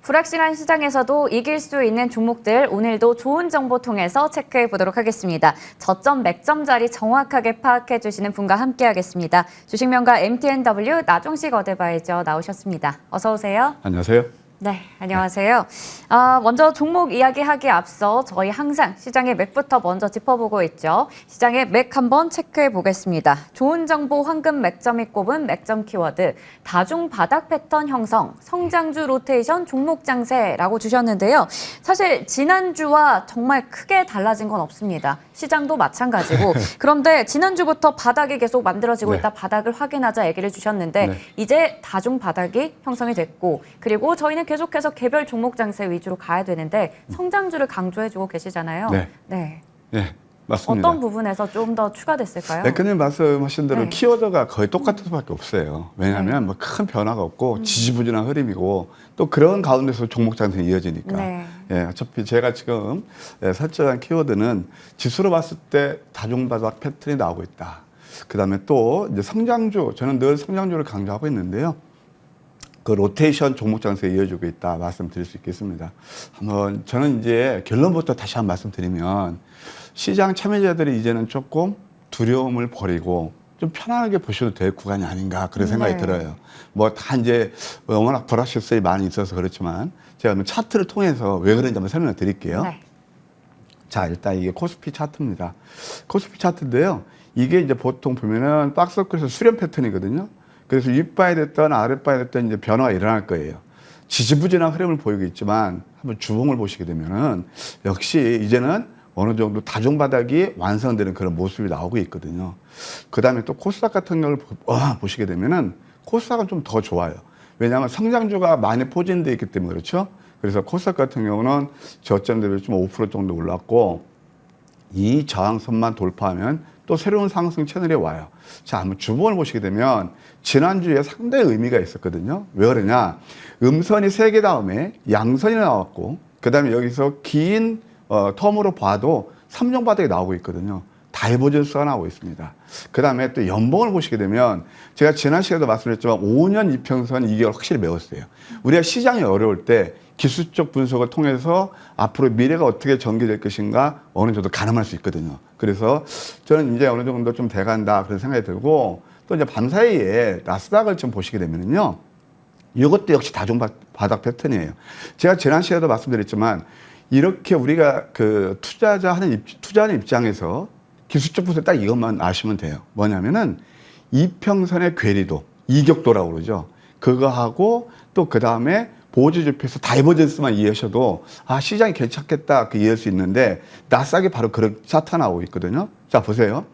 불확실한 시장에서도 이길 수 있는 종목들 오늘도 좋은 정보 통해서 체크해 보도록 하겠습니다. 저점 맥점 자리 정확하게 파악해 주시는 분과 함께 하겠습니다. 주식명가 MTNW 나종식 어드바이저 나오셨습니다. 어서 오세요. 안녕하세요. 네, 안녕하세요. 먼저 종목 이야기하기에 앞서 저희 항상 시장의 맥부터 먼저 짚어보고 있죠. 시장의 맥 한번 체크해 보겠습니다. 좋은 정보 황금 맥점이 꼽은 맥점 키워드, 다중 바닥 패턴 형성, 성장주 로테이션 종목 장세라고 주셨는데요. 사실 지난주와 정말 크게 달라진 건 없습니다. 시장도 마찬가지고. 그런데 지난주부터 바닥이 계속 만들어지고 있다. 바닥을 확인하자 얘기를 주셨는데 이제 다중 바닥이 형성이 됐고, 그리고 저희는 계속해서 개별 종목 장세 위주로 가야 되는데 성장주를 강조해주고 계시잖아요. 네, 맞습니다. 어떤 부분에서 좀 더 추가됐을까요? 대표님 말씀하신 대로 키워드가 거의 똑같을 수밖에 없어요. 왜냐하면 뭐 큰 변화가 없고 지지부진한 흐름이고 또 그런 가운데서 종목 장세가 이어지니까. 어차피 제가 지금 설정한 키워드는 지수로 봤을 때 다중바닥 패턴이 나오고 있다. 그다음에 또 이제 성장주, 저는 늘 성장주를 강조하고 있는데요. 그 로테이션 종목 장세에 이어지고 있다 말씀드릴 수 있겠습니다. 한번 저는 이제 결론부터 다시 한번 말씀드리면 시장 참여자들이 이제는 조금 두려움을 버리고 좀 편안하게 보셔도 될 구간이 아닌가 그런 생각이 들어요. 뭐 다 이제 워낙 불확실성이 많이 있어서 그렇지만 제가 한번 차트를 통해서 왜 그런지 한번 설명을 드릴게요. 자, 일단 이게 코스피 차트입니다. 코스피 차트인데요. 이게 이제 보통 보면은 박스워크에서 수렴 패턴이거든요. 그래서 윗바에 됐던 아랫바에 됐던 이제 변화가 일어날 거예요. 지지부진한 흐름을 보이고 있지만 한번 주봉을 보시게 되면은 역시 이제는 어느 정도 다중바닥이 완성되는 그런 모습이 나오고 있거든요. 그 다음에 또 코스닥 같은 경우를 보시게 되면은 코스닥은 좀 더 좋아요. 왜냐하면 성장주가 많이 포진되어 있기 때문에 그렇죠. 그래서 코스닥 같은 경우는 저점 대비 좀 5% 정도 올랐고 이 저항선만 돌파하면 또 새로운 상승 채널에 와요. 자, 한번 주봉을 보시게 되면 지난주에 상당히 의미가 있었거든요. 왜 그러냐? 음선이 3개 다음에 양선이 나왔고 그 다음에 여기서 긴 텀으로 봐도 3종 바닥이 나오고 있거든요. 다이버전스가 나오고 있습니다. 그 다음에 또 연봉을 보시게 되면 제가 지난 시간에도 말씀드렸지만 5년 이평선 이게 확실히 매웠어요. 우리가 시장이 어려울 때 기술적 분석을 통해서 앞으로 미래가 어떻게 전개될 것인가 어느 정도 가늠할 수 있거든요. 그래서 저는 이제 어느 정도 좀 돼간다 그런 생각이 들고 또 이제 밤사이에 나스닥을 좀 보시게 되면요. 이것도 역시 다중바닥 패턴이에요. 제가 지난 시간에도 말씀드렸지만 이렇게 우리가 그 투자하는 입장에서 기술적 분석 딱 이것만 아시면 돼요. 뭐냐면은 이평선의 괴리도, 이격도라고 그러죠. 그거하고 또 그 다음에 보조지표에서 다이버전스만 이해하셔도 시장이 괜찮겠다 그 이해할 수 있는데 나스닥이 바로 그런 차트 나오고 있거든요. 자, 보세요.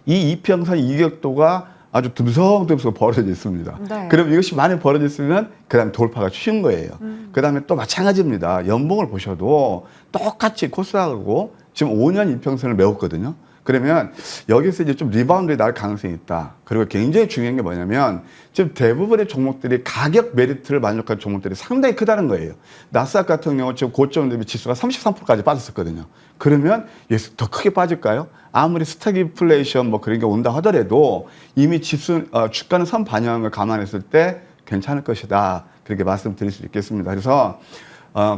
이 이평선 이격도가 아주 듬성듬성 벌어져 있습니다. 그럼 이것이 많이 벌어져 있으면 그 다음에 돌파가 쉬운 거예요. 그 다음에 또 마찬가지입니다. 연봉을 보셔도 똑같이 코스닥하고 지금 5년 이평선을 메웠거든요. 그러면 여기서 이제 좀 리바운드에 날 가능성이 있다. 그리고 굉장히 중요한 게 뭐냐면 지금 대부분의 종목들이 가격 메리트를 만족한 종목들이 상당히 크다는 거예요. 나스닥 같은 경우 지금 고점 대비 지수가 33%까지 빠졌었거든요. 그러면 더 크게 빠질까요? 아무리 스태그플레이션 뭐 그런 게 온다 하더라도 이미 주가는 선 반영한 걸 감안했을 때 괜찮을 것이다. 그렇게 말씀드릴 수 있겠습니다. 그래서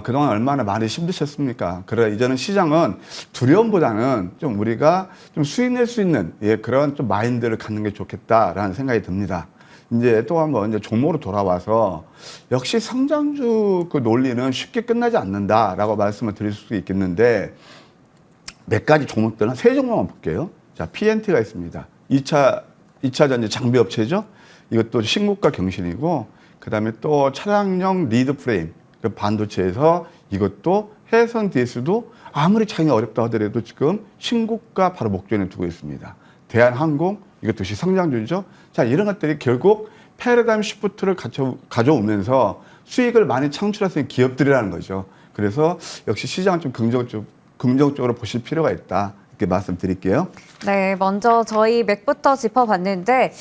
그동안 얼마나 많이 힘드셨습니까? 그래 이제는 시장은 두려움보다는 좀 우리가 좀 수익 낼 수 있는 그런 좀 마인드를 갖는 게 좋겠다라는 생각이 듭니다. 이제 또 한번 이제 종목으로 돌아와서 역시 성장주 그 논리는 쉽게 끝나지 않는다라고 말씀을 드릴 수 있겠는데 몇 가지 종목들은 3종목만 볼게요. 자, PNT가 있습니다. 2차 전지 장비 업체죠. 이것도 신고가 경신이고 그다음에 또 차량용 리드 프레임 그 반도체에서 이것도 해선 DS도 아무리 장이 어렵다 하더라도 지금 신고가 바로 목전에 두고 있습니다. 대한항공 이것도 역시 성장주죠. 자, 이런 것들이 결국 패러다임 시프트를 가져오면서 수익을 많이 창출할 수 있는 기업들이라는 거죠. 그래서 역시 시장은 좀 긍정적으로 보실 필요가 있다. 이렇게 말씀드릴게요. 네, 먼저 저희 맥부터 짚어봤는데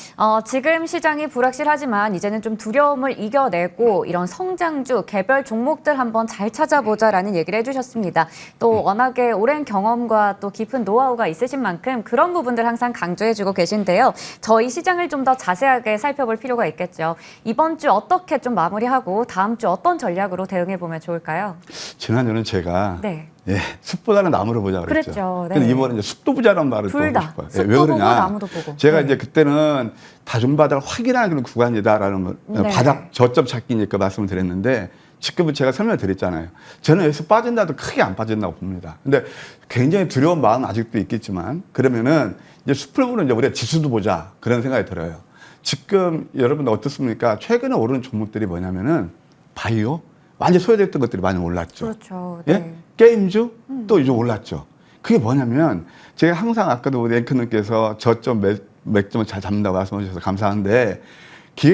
지금 시장이 불확실하지만 이제는 좀 두려움을 이겨내고 이런 성장주, 개별 종목들 한번 잘 찾아보자라는 얘기를 해주셨습니다. 또 워낙에 오랜 경험과 또 깊은 노하우가 있으신 만큼 그런 부분들 항상 강조해주고 계신데요. 저희 시장을 좀 더 자세하게 살펴볼 필요가 있겠죠. 이번 주 어떻게 좀 마무리하고 다음 주 어떤 전략으로 대응해보면 좋을까요? 지난주는 제가 네. 예, 숲보다는 나무를 보자 그랬죠. 그랬죠. 네. 근데 이번에 이제 숲도 보자는 말을 또 둘 하고 다. 싶어요. 숲도 왜 보고 그러냐? 나무도 보고. 제가 네. 이제 그때는 다중바닥을 확인하는 그런 구간이다라는 네. 바닥 저점 찾기니까 말씀을 드렸는데 지금은 제가 설명을 드렸잖아요. 저는 여기서 빠진다도 크게 안 빠진다고 봅니다. 근데 굉장히 두려운 마음 아직도 있겠지만 그러면은 이제 숲을 보는 이제 우리가 지수도 보자 그런 생각이 들어요. 지금 여러분 어떻습니까? 최근에 오르는 종목들이 뭐냐면은 바이오 완전 소외됐던 것들이 많이 올랐죠. 그렇죠. 예? 네. 게임주 또 이제 올랐죠. 그게 뭐냐면 제가 항상 아까도 우리 앵커님께서 저점 맥점을 잘 잡는다고 말씀해 주셔서 감사한데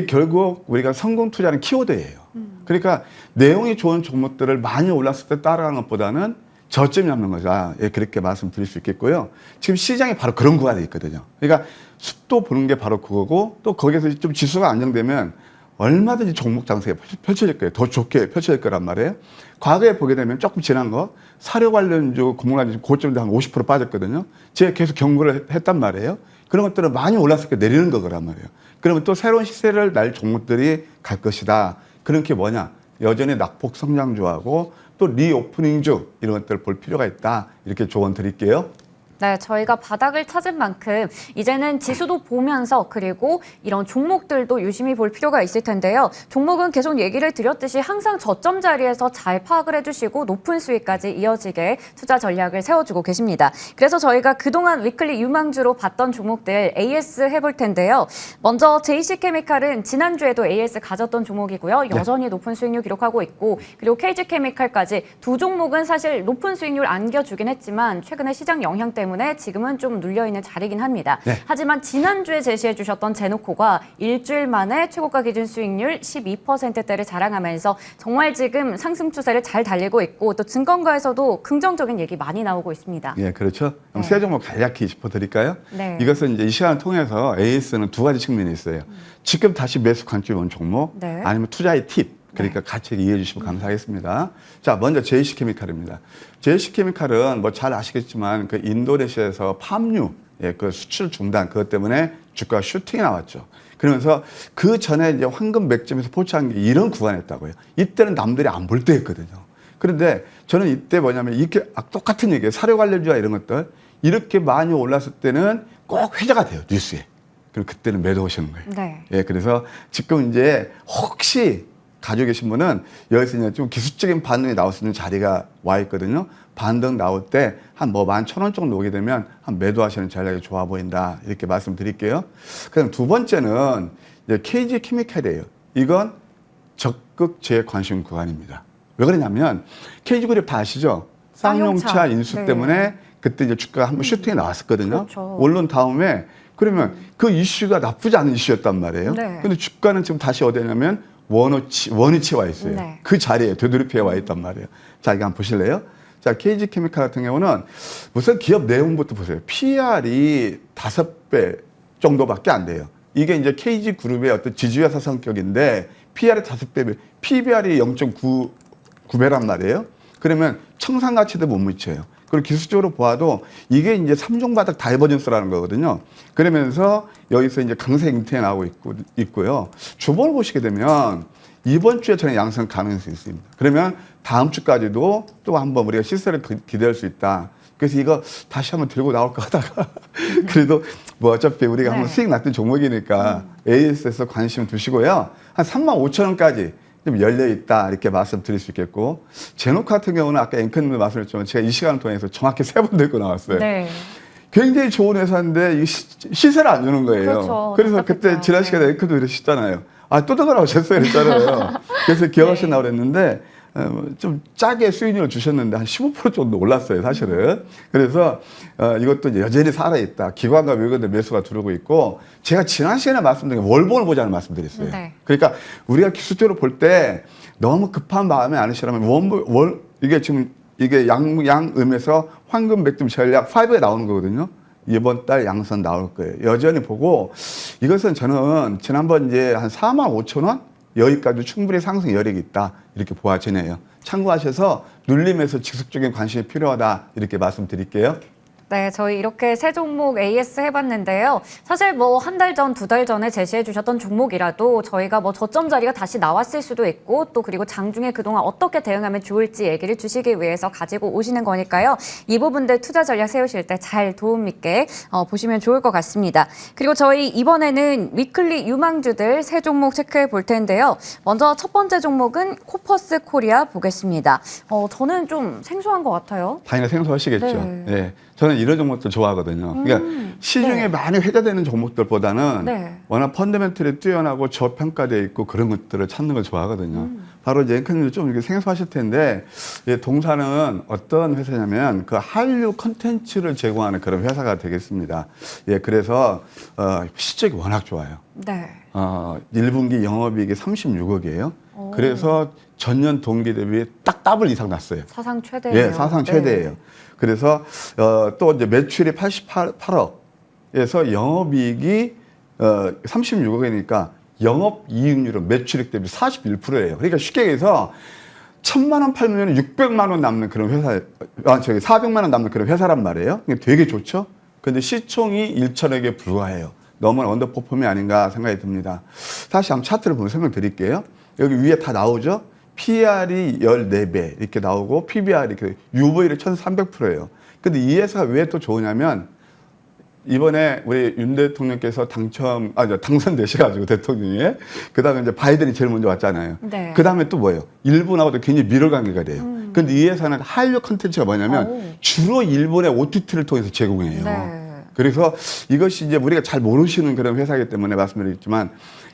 결국 우리가 성공 투자는 키워드예요. 그러니까 내용이 좋은 종목들을 많이 올랐을 때 따라가는 것보다는 저점 잡는 거죠. 예, 그렇게 말씀드릴 수 있겠고요. 지금 시장이 바로 그런 구간에 있거든요. 그러니까 숲도 보는 게 바로 그거고 또 거기에서 좀 지수가 안정되면 얼마든지 종목 장세가 펼쳐질 거예요. 더 좋게 펼쳐질 거란 말이에요. 과거에 보게 되면 조금 지난 거 사료 관련주, 공무관주 고점도 한 50% 빠졌거든요. 제가 계속 경고를 했단 말이에요. 그런 것들은 많이 올랐을 때 내리는 거란 말이에요. 그러면 또 새로운 시세를 날 종목들이 갈 것이다. 그런 게 뭐냐? 여전히 낙폭 성장주하고 또 리오프닝주 이런 것들을 볼 필요가 있다. 이렇게 조언 드릴게요. 네, 저희가 바닥을 찾은 만큼 이제는 지수도 보면서 그리고 이런 종목들도 유심히 볼 필요가 있을 텐데요. 종목은 계속 얘기를 드렸듯이 항상 저점 자리에서 잘 파악을 해주시고 높은 수익까지 이어지게 투자 전략을 세워주고 계십니다. 그래서 저희가 그동안 위클리 유망주로 봤던 종목들 AS 해볼 텐데요. 먼저 JC케미칼은 지난주에도 AS 가졌던 종목이고요. 여전히 높은 수익률 기록하고 있고 그리고 KG케미칼까지 두 종목은 사실 높은 수익률 안겨주긴 했지만 최근에 시장 영향 때문에 지금은 좀 눌려있는 자리긴 합니다. 네. 하지만 지난주에 제시해 주셨던 제노코가 일주일 만에 최고가 기준 수익률 12%대를 자랑하면서 정말 지금 상승 추세를 잘 달리고 있고 또 증권가에서도 긍정적인 얘기 많이 나오고 있습니다. 예, 그렇죠. 그럼 네. 세 종목 간략히 짚어드릴까요? 네. 이것은 이제 이 시간을 통해서 AS는 두 가지 측면이 있어요. 지금 다시 매수 관점이 온 종목, 네. 아니면 투자의 팁. 그러니까 같이 이해해 주시면 감사하겠습니다. 자, 먼저 JC케미칼입니다. JC케미칼은 뭐 잘 아시겠지만 그 인도네시아에서 팜유 예, 그 수출 중단 그것 때문에 주가 슈팅이 나왔죠. 그러면서 그 전에 이제 황금 맥점에서 포착한 게 이런 구간이었다고요. 이때는 남들이 안 볼 때였거든요. 그런데 저는 이때 뭐냐면 이렇게 똑같은 얘기예요. 사료 관련주와 이런 것들 이렇게 많이 올랐을 때는 꼭 회자가 돼요. 뉴스에. 그럼 그때는 매도 오시는 거예요. 네. 예, 그래서 지금 이제 혹시 가지고 계신 분은 여기서 이제 좀 기술적인 반등이 나올 수 있는 자리가 와 있거든요. 반등 나올 때 한 뭐 11,000원 정도 오게 되면 한 매도하시는 전략이 좋아 보인다. 이렇게 말씀드릴게요. 그다음 두 번째는 이제 KG케미칼이에요. 이건 적극 제 관심 구간입니다. 왜 그러냐면 KG그룹 다 아시죠? 쌍용차 인수 네. 때문에 그때 이제 주가가 한번 슈팅이 나왔었거든요. 그렇죠. 오른 다음에 그러면 그 이슈가 나쁘지 않은 이슈였단 말이에요. 네. 근데 주가는 지금 다시 어디냐면 원위치에 와 있어요. 네. 그 자리에 되돌이표에 와 있단 말이에요. 자, 이거 한번 보실래요? 자, KG케미칼 같은 경우는 우선 기업 내용부터 보세요. PR이 5배 정도밖에 안 돼요. 이게 이제 KG그룹의 어떤 지주회사 성격인데 PR이 5배, PBR이 0.9배란 말이에요. 그러면 청산가치도 못 미쳐요. 그리고 기술적으로 보아도 이게 이제 3종 바닥 다이버전스라는 거거든요. 그러면서 여기서 이제 강세 잉태에 나오고 있고요. 주봉을 보시게 되면 이번 주에 저는 양성 가능성이 있습니다. 그러면 다음 주까지도 또 한번 우리가 시세를 기대할 수 있다. 그래서 이거 다시 한번 들고 나올 거 하다가 그래도 뭐 어차피 우리가 네. 한번 수익 났던 종목이니까 AS에서 관심 두시고요. 한 35,000원까지 좀 열려 있다 이렇게 말씀드릴 수 있겠고 제노 같은 경우는 아까 앵커님도 말씀하셨지만 제가 이 시간을 통해서 정확히 3번 들고 나왔어요. 네. 굉장히 좋은 회사인데 이 시세를 안 주는 거예요. 그렇죠. 그래서 답답했죠. 그때 지난 시간에 앵커도 이러시잖아요. 아, 또 들어가라고 셨어요 그랬잖아요. 그래서 기억하시나고 그랬는데 좀 짜게 수익률을 주셨는데 한 15% 정도 올랐어요, 사실은. 그래서 이것도 이제 여전히 살아있다. 기관과 외국인들 매수가 들어오고 있고 제가 지난 시간에 말씀드린 게 월봉을 보자는 말씀드렸어요. 네. 그러니까 우리가 기술적으로 볼 때 너무 급한 마음에 안 하시라면 이게 지금 이게 양음에서 황금 맥점 전략 5에 나오는 거거든요. 이번 달 양선 나올 거예요. 여전히 보고 이것은 저는 지난번 이제 한 45,000원 여기까지 충분히 상승 여력이 있다 이렇게 보아지네요. 참고하셔서 눌림에서 지속적인 관심이 필요하다 이렇게 말씀드릴게요. 네, 저희 이렇게 세 종목 AS 해봤는데요. 사실 뭐 한 달 전, 두 달 전에 제시해 주셨던 종목이라도 저희가 뭐 저점 자리가 다시 나왔을 수도 있고 또 그리고 장중에 그동안 어떻게 대응하면 좋을지 얘기를 주시기 위해서 가지고 오시는 거니까요. 이 부분들 투자 전략 세우실 때 잘 도움 있게 보시면 좋을 것 같습니다. 그리고 저희 이번에는 위클리 유망주들 세 종목 체크해 볼 텐데요. 먼저 첫 번째 종목은 코퍼스 코리아 보겠습니다. 저는 좀 생소한 것 같아요. 당연히 생소하시겠죠. 네. 네. 저는 이런 종목들 좋아하거든요. 그러니까 시중에 네. 많이 회자되는 종목들보다는 네. 워낙 펀더멘털이 뛰어나고 저평가되어 있고 그런 것들을 찾는 걸 좋아하거든요. 바로 이제 앵커님도 좀 이렇게 생소하실 텐데 동사는 어떤 회사냐면 그 한류 컨텐츠를 제공하는 그런 회사가 되겠습니다. 예, 그래서 실적이 워낙 좋아요. 네. 1분기 영업이익이 36억이에요. 그래서 전년 동기 대비 딱 더블 이상 났어요. 사상 최대예요. 예, 사상 최대예요. 네. 그래서 또 이제 매출이 88억에서 영업이익이 36억이니까 영업이익률은 매출액 대비 41%예요. 그러니까 쉽게 얘기해서 1,000만 원 팔면 600만 원 남는 그런 회사, 400만 원 남는 그런 회사란 말이에요. 되게 좋죠. 근데 시총이 1천억에 불과해요. 너무 언더퍼폼이 아닌가 생각이 듭니다. 다시 한번 차트를 보면 설명드릴게요. 여기 위에 다 나오죠. PR이 14배 이렇게 나오고 PBR 이렇게 UV를 1,300%예요. 근데 이 회사가 왜 또 좋으냐면 이번에 우리 윤 대통령께서 당선되셔가지고 대통령이 그다음에 이제 바이든이 제일 먼저 왔잖아요. 네. 그다음에 또 뭐예요? 일본하고도 굉장히 밀월 관계가 돼요. 근데 이 회사는 한류 콘텐츠가 뭐냐면 주로 일본의 OTT를 통해서 제공해요. 네. 그래서 이것이 이제 우리가 잘 모르시는 그런 회사이기 때문에 말씀드리겠지만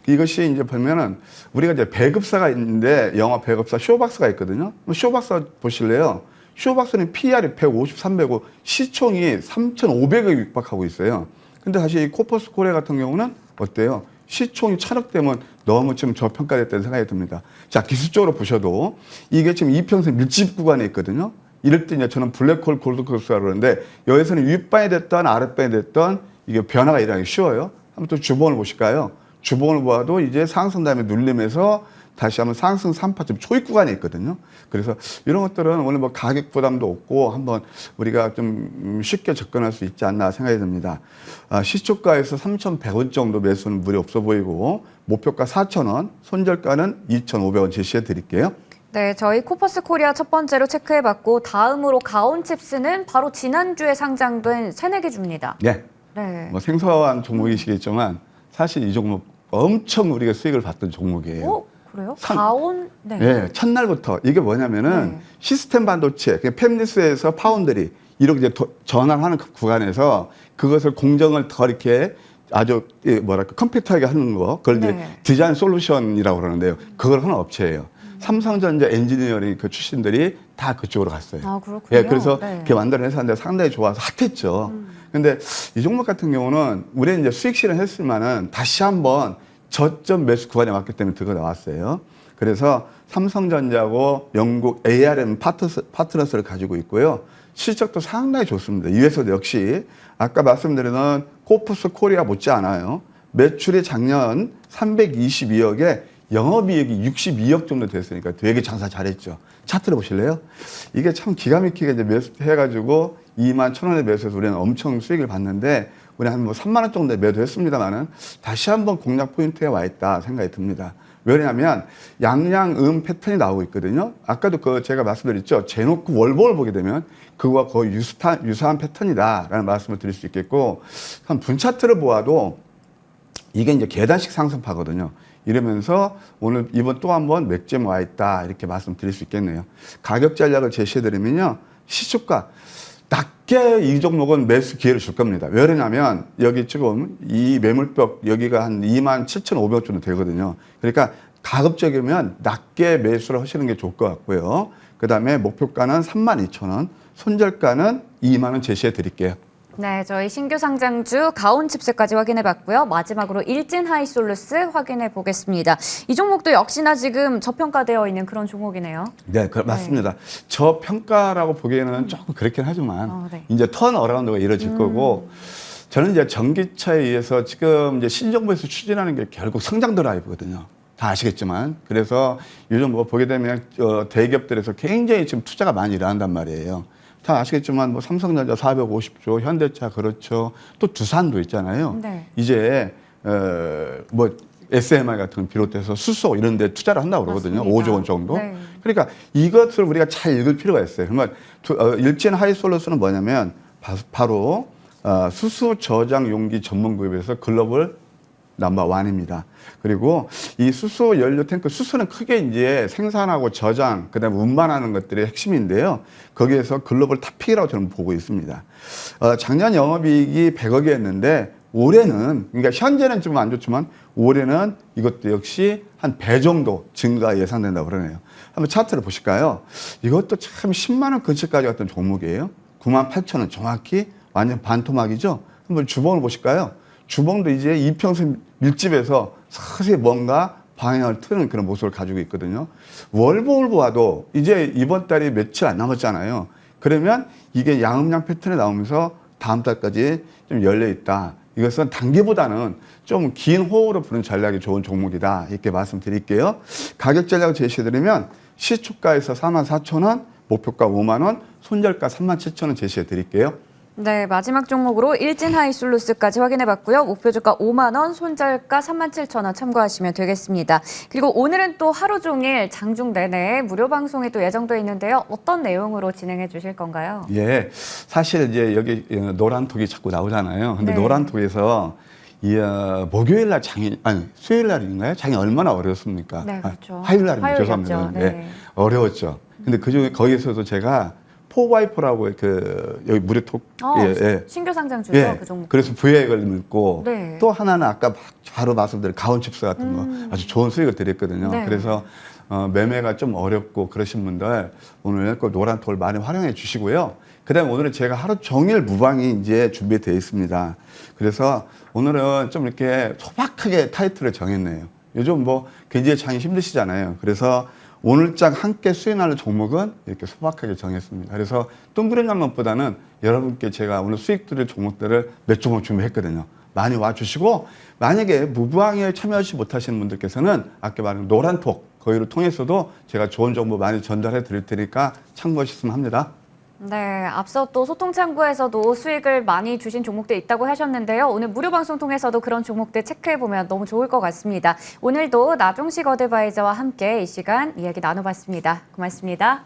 이것이 이제 보면은 우리가 이제 배급사가 있는데 영화 배급사 쇼박스가 있거든요. 쇼박스 보실래요? 쇼박스는 PR이 153배고 시총이 3,500억에 육박하고 있어요. 근데 사실 이 코퍼스 코리아 같은 경우는 어때요? 시총이 1,000억 되면 너무 좀 저평가됐다는 생각이 듭니다. 자, 기술적으로 보셔도 이게 지금 이평선 밀집 구간에 있거든요. 이럴 때 이제 저는 블랙홀 골드크로스라고 그러는데 여기서는 윗반이 됐던 아랫반이 됐던 이게 변화가 일어나기 쉬워요. 한번 또 주봉을 보실까요? 주봉을 보아도 이제 상승 다음에 눌림에서 다시 한번 상승 3파점 초입 구간에 있거든요. 그래서 이런 것들은 오늘 뭐 가격 부담도 없고 한번 우리가 좀 쉽게 접근할 수 있지 않나 생각이 듭니다. 시초가에서 3,100원 정도 매수는 무리 없어 보이고 목표가 4,000원, 손절가는 2,500원 제시해 드릴게요. 네, 저희 코퍼스 코리아 첫 번째로 체크해봤고 다음으로 가온칩스는 바로 지난주에 상장된 새내기주입니다. 네. 네. 뭐 생소한 종목이시겠지만 사실 이 종목 엄청 우리가 수익을 봤던 종목이에요. 그래요? 가온? 네. 네, 첫날부터 이게 뭐냐면은 시스템 반도체, 팹리스에서 파운드리 이렇게 이제 전환하는 구간에서 그것을 공정을 더 이렇게 아주 뭐랄까 컴퓨터하게 하는 거, 그걸 이제 디자인 솔루션이라고 그러는데요. 그걸 하는 업체예요. 삼성전자 엔지니어링 그 출신들이 다 그쪽으로 갔어요. 아, 그렇군요. 예, 그래서 그게 만드는 회사인데 상당히 좋아서 핫했죠. 근데 이 종목 같은 경우는 우리는 이제 수익 실현했을 만은 다시 한번 저점 매수 구간에 왔기 때문에 들고 나왔어요. 그래서 삼성전자하고 영국 ARM 파트너스를 가지고 있고요. 실적도 상당히 좋습니다. 이 회사도 역시 아까 말씀드린 코퍼스 코리아 못지않아요. 매출이 작년 322억에 영업이익이 62억 정도 됐으니까 되게 장사 잘했죠. 차트를 보실래요? 이게 참 기가 막히게 이제 매수해가지고 21,000원에 매수해서 우리는 엄청 수익을 봤는데 우리 한 뭐 3만 원 정도에 매도했습니다만은 다시 한번 공략 포인트에 와 있다 생각이 듭니다. 왜냐하면 양양음 패턴이 나오고 있거든요. 아까도 그 제가 말씀드렸죠. 제노크 월봉을 보게 되면 그거와 거의 유사한 패턴이다라는 말씀을 드릴 수 있겠고 한 분차트를 보아도 이게 이제 계단식 상승파거든요. 이러면서 오늘 이번 또 한 번 맥점 와 있다 이렇게 말씀드릴 수 있겠네요. 가격 전략을 제시해드리면요. 시초가 낮게 이 종목은 매수 기회를 줄 겁니다. 왜 그러냐면 여기 지금 이 매물벽 여기가 한 27,500원 정도 되거든요. 그러니까 가급적이면 낮게 매수를 하시는 게 좋을 것 같고요. 그 다음에 목표가는 32,000원, 손절가는 2만 원 제시해 드릴게요. 네, 저희 신규 상장주 가온칩스까지 확인해 봤고요. 마지막으로 일진 하이솔루스 확인해 보겠습니다. 이 종목도 역시나 지금 저평가되어 있는 그런 종목이네요. 네, 맞습니다. 저평가라고 보기에는 조금 그렇긴 하지만 이제 턴 어라운드가 이루어질 거고 저는 이제 전기차에 의해서 지금 이제 신정부에서 추진하는 게 결국 성장 드라이브거든요. 다 아시겠지만. 그래서 요즘 뭐 보게 되면 대기업들에서 굉장히 지금 투자가 많이 일어난단 말이에요. 다 아시겠지만 뭐 삼성전자 450조, 현대차 그렇죠. 또 두산도 있잖아요. 네. 이제 뭐 SMI 같은 거 비롯해서 수소 이런 데 투자를 한다고 그러거든요. 맞습니다. 5조 원 정도. 네. 그러니까 이것을 우리가 잘 읽을 필요가 있어요. 그러면 일진 하이솔루스는 뭐냐면 바로 수소 저장 용기 전문 기업에서 글로벌 넘버 원입니다. 그리고 이 수소 연료 탱크, 수소는 크게 이제 생산하고 저장, 그다음에 운반하는 것들이 핵심인데요. 거기에서 글로벌 탑픽이라고 저는 보고 있습니다. 작년 영업이익이 100억이었는데 올해는, 그러니까 현재는 좀 안 좋지만 올해는 이것도 역시 한 배 정도 증가 예상된다고 그러네요. 한번 차트를 보실까요? 이것도 참 10만 원 근처까지 갔던 종목이에요. 98,000원 정확히 완전 반토막이죠. 한번 주봉을 보실까요? 주봉도 이제 이평선 밀집에서 서서히 뭔가 방향을 트는 그런 모습을 가지고 있거든요. 월봉을 보아도 이제 이번 달이 며칠 안 남았잖아요. 그러면 이게 양음양 패턴이 나오면서 다음 달까지 좀 열려 있다. 이것은 단기보다는 좀 긴 호흡으로 부는 전략이 좋은 종목이다. 이렇게 말씀드릴게요. 가격 전략을 제시해드리면 시초가에서 44,000원, 목표가 5만 원, 손절가 37,000원 제시해 드릴게요. 네, 마지막 종목으로 일진 하이솔루스까지 확인해 봤고요. 목표 주가 5만 원, 손절가 37,000원 참고하시면 되겠습니다. 그리고 오늘은 또 하루 종일 장중 내내 무료 방송이 또 예정돼 있는데요. 어떤 내용으로 진행해 주실 건가요? 예, 사실 이제 여기 노란 톡이 자꾸 나오잖아요. 근데 네. 노란 톡에서 목요일 날 수요일 날인가요? 장이 얼마나 어려웠습니까? 네, 그렇죠. 화요일 날입니다. 화요일이었죠. 죄송합니다. 네. 네, 어려웠죠. 근데 그중에 거기서도 제가 포바이퍼라고 여기 무료톡 신규 상장주죠, 예. 그 종목. 그래서 부여액을 묻고 네. 또 하나는 아까 바로 말씀드린 가온칩스 같은 거 아주 좋은 수익을 드렸거든요. 네. 그래서 매매가 좀 어렵고 그러신 분들 오늘 꼭 노란톡을 많이 활용해 주시고요. 그다음에 오늘은 제가 하루 종일 무방이 이제 준비되어 있습니다. 그래서 오늘은 좀 이렇게 소박하게 타이틀을 정했네요. 요즘 뭐 굉장히 장이 힘드시잖아요. 그래서 오늘장 함께 수행하는 종목은 이렇게 소박하게 정했습니다. 그래서 둥그런 것보다는 여러분께 제가 오늘 수익 드릴 종목들을 몇 종목 준비했거든요. 많이 와주시고 만약에 무방에 참여하지 못하시는 분들께서는 아까 말한 노란톡 거기를 통해서도 제가 좋은 정보 많이 전달해 드릴 테니까 참고하셨으면 합니다. 네, 앞서 또 소통창구에서도 수익을 많이 주신 종목들 있다고 하셨는데요. 오늘 무료 방송 통해서도 그런 종목들 체크해보면 너무 좋을 것 같습니다. 오늘도 나종식 어드바이저와 함께 이 시간 이야기 나눠봤습니다. 고맙습니다.